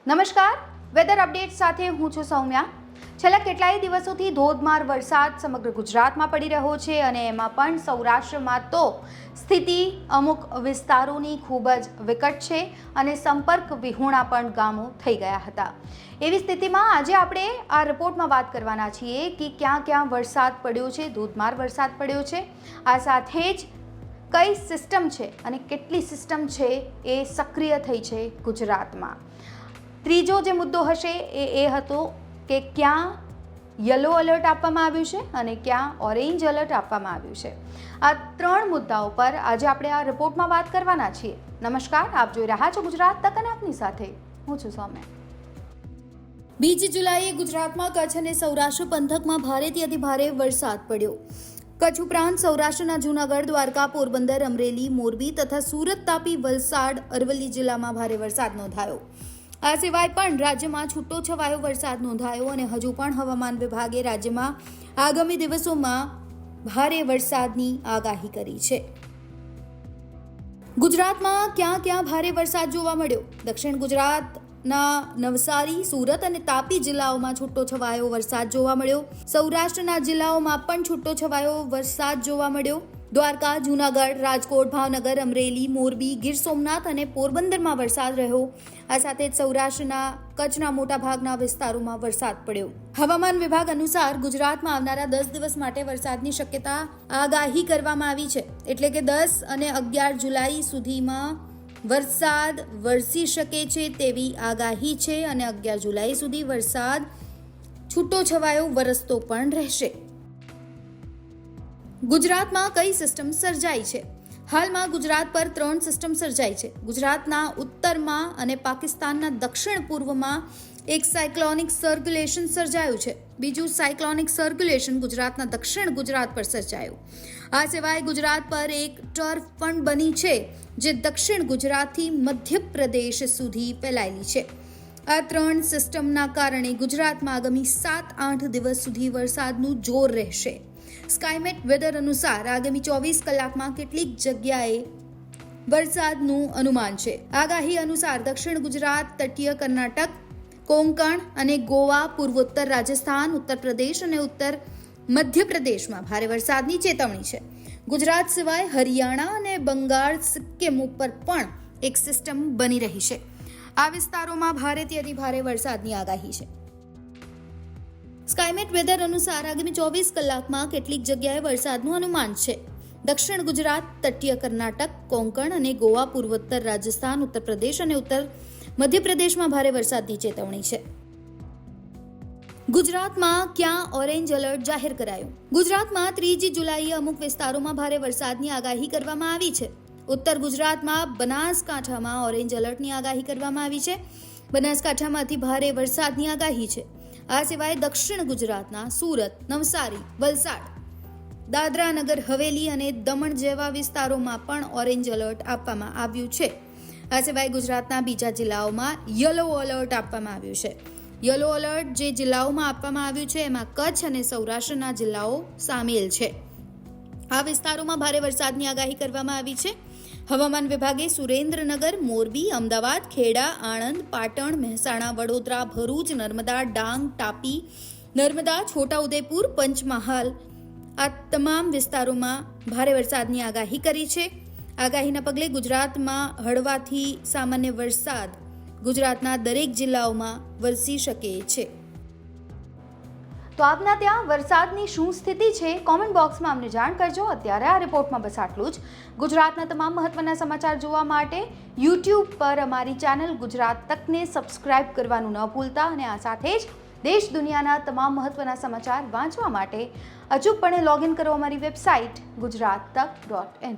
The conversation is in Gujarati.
નમસ્કાર, વેધર અપડેટ સાથે હું છું સૌમ્યા। છેલ્લા કેટલાય દિવસોથી ધોધમાર વરસાદ સમગ્ર ગુજરાતમાં પડી રહ્યો છે અને એમાં પણ સૌરાષ્ટ્રમાં તો સ્થિતિ અમુક વિસ્તારોની ખૂબ જ વિકટ છે અને સંપર્ક વિહોણા પણ ગામો થઈ ગયા હતા। એવી સ્થિતિમાં આજે આપણે આ રિપોર્ટમાં વાત કરવાના છીએ કે ક્યાં ક્યાં વરસાદ પડ્યો છે, ધોધમાર વરસાદ પડ્યો છે। આ સાથે જ કઈ સિસ્ટમ છે અને કેટલી સિસ્ટમ છે એ સક્રિય થઈ છે ગુજરાતમાં। ત્રીજો જે મુદ્દો હશે એ હતો કે ક્યાં યલો એલર્ટ આપવામાં આવ્યું છે અને ક્યાં ઓરેન્જ એલર્ટ આપવામાં આવ્યું છે। આ ત્રણ મુદ્દાઓ પર આજે આપણે આ રિપોર્ટમાં વાત કરવાના છીએ। નમસ્કાર, આપ જોઈ રહ્યા છો ગુજરાત તક અને આપની સાથે હું છું સૌમ્યા। 2 જુલાઈએ ગુજરાતમાં કચ્છ અને સૌરાષ્ટ્ર પંથકમાં ભારેથી અતિભારે વરસાદ પડ્યો। કચ્છ ઉપરાંત સૌરાષ્ટ્રના જૂનાગઢ, દ્વારકા, પોરબંદર, અમરેલી, મોરબી તથા સુરત, તાપી, વલસાડ, અરવલ્લી જિલ્લામાં ભારે વરસાદ નોંધાયો। આ સિવાય પણ રાજ્યમાં છૂટો છવાયો વરસાદ નોંધાયો અને હજુ પણ હવામાન વિભાગે રાજ્યમાં આગામી દિવસોમાં ભારે વરસાદની આગાહી કરી છે। ગુજરાતમાં ક્યાં ક્યાં ભારે વરસાદ જોવા મળ્યો? દક્ષિણ ગુજરાતના નવસારી, સુરત અને તાપી જિલ્લાઓમાં છૂટો છવાયો વરસાદ જોવા મળ્યો। સૌરાષ્ટ્રના જિલ્લાઓમાં પણ છૂટો છવાયો વરસાદ જોવા મળ્યો। દ્વારકા, જૂનાગઢ, રાજકોટ, ભાવનગર, અમરેલી, મોરબી, ગીર સોમનાથ અને પોરબંદરમાં વરસાદ રહ્યો। આ સાથે જ સૌરાષ્ટ્રના કચ્છના મોટા ભાગના વિસ્તારોમાં વરસાદ પડ્યો। હવામાન વિભાગ અનુસાર ગુજરાતમાં આવનારા 10 દિવસ માટે વરસાદની શક્યતા આગાહી કરવામાં આવી છે, એટલે કે 10 અને 11 જુલાઈ સુધીમાં વરસાદ વરસી શકે છે તેવી આગાહી છે અને 11 જુલાઈ સુધી વરસાદ છૂટો છવાયો વરસતો પણ રહેશે। ગુજરાતમાં કઈ સિસ્ટમ સર્જાઈ છે? હાલમાં ગુજરાત પર 3 સિસ્ટમ સર્જાઈ છે। ગુજરાતના ઉત્તરમાં અને પાકિસ્તાનના દક્ષિણ પૂર્વમાં એક સાયક્લોનિક સર્ક્યુલેશન સર્જાયું છે। બીજું સાયક્લોનિક સર્ક્યુલેશન ગુજરાતના દક્ષિણ ગુજરાત પર સર્જાયું। આ સિવાય ગુજરાત પર એક ટર્ફ પણ બની છે જે દક્ષિણ ગુજરાતથી મધ્યપ્રદેશ સુધી ફેલાયેલી છે। આ 3 સિસ્ટમના કારણે ગુજરાતમાં આગામી 7-8 દિવસ સુધી વરસાદનું જોર રહેશે। સ્કાયમેટ વેધર અનુસાર આગામી 24 કલાકમાં કેટલીક જગ્યાએ વરસાદનું અનુમાન છે। આગાહી અનુસાર દક્ષિણ ગુજરાત, તટીય કર્ણાટક, કોંકણ અને ગોવા, પૂર્વોત્તર રાજસ્થાન, ઉત્તર પ્રદેશ અને ઉત્તર મધ્યપ્રદેશમાં ભારે વરસાદની ચેતવણી છે। ગુજરાત સિવાય હરિયાણા અને બંગાળ, સિક્કિમ ઉપર પણ એક સિસ્ટમ બની રહી છે। આ વિસ્તારોમાં ભારેથી અતિભારે વરસાદની આગાહી છે। સ્કાયમેટ વેધર અનુસાર આગામી 24 કલાકમાં કેટલીક જગ્યાએ વરસાદનું અનુમાન છે। દક્ષિણ ગુજરાત, તટીય કર્ણાટક, કોંકણ અને ગોવા, પૂર્વોત્તર રાજસ્થાન, ઉત્તર પ્રદેશ અને ઉત્તર મધ્યપ્રદેશમાં ભારે વરસાદની ચેતવણી છે। ગુજરાતમાં ક્યાં ઓરેન્જ એલર્ટ જાહેર કરાયું? ગુજરાતમાં 3 જુલાઈએ અમુક વિસ્તારોમાં ભારે વરસાદની આગાહી કરવામાં આવી છે। ઉત્તર ગુજરાતમાં બનાસકાંઠામાં ઓરેન્જ એલર્ટની આગાહી કરવામાં આવી છે। બનાસકાંઠામાં અતિ ભારે વરસાદની આગાહી છે। આ સિવાય દક્ષિણ ગુજરાતના સુરત, નવસારી, વલસાડ, દાદરા નગર હવેલી અને દમણ જેવા વિસ્તારોમાં પણ ઓરેન્જ એલર્ટ આપવામાં આવ્યું છે। આ સિવાય ગુજરાતના બીજા જિલ્લાઓમાં યલો એલર્ટ આપવામાં આવ્યું છે। યલો એલર્ટ જે જિલ્લાઓમાં આપવામાં આવ્યું છે એમાં કચ્છ અને સૌરાષ્ટ્રના જિલ્લાઓ સામેલ છે। આ વિસ્તારોમાં ભારે વરસાદની આગાહી કરવામાં આવી છે। હવામાન વિભાગે સુરેન્દ્રનગર, મોરબી, અમદાવાદ, ખેડા, આણંદ, પાટણ, મહેસાણા, વડોદરા, ભરૂચ, નર્મદા, ડાંગ, તાપી, નર્મદા, છોટાઉદેપુર, પંચમહાલ આ તમામ વિસ્તારોમાં ભારે વરસાદની આગાહી કરી છે। આગાહીના પગલે ગુજરાતમાં હળવાથી સામાન્ય વરસાદ ગુજરાતના દરેક જિલ્લાઓમાં વરસી શકે છે। તો આપના ત્યાં વરસાદની શું સ્થિતિ છે? કોમેન્ટ બોક્સમાં અમને જાણ કરજો। અત્યારે આ રિપોર્ટમાં બસ આટલું જ। ગુજરાતના તમામ મહત્વના સમાચાર જોવા માટે યુટ્યુબ પર અમારી ચેનલ ગુજરાત તકને સબસ્ક્રાઇબ કરવાનું ન ભૂલતા અને આ સાથે જ દેશ દુનિયાના તમામ મહત્વના સમાચાર વાંચવા માટે અચૂકપણે લોગિન કરો અમારી વેબસાઇટ gujarattak.in।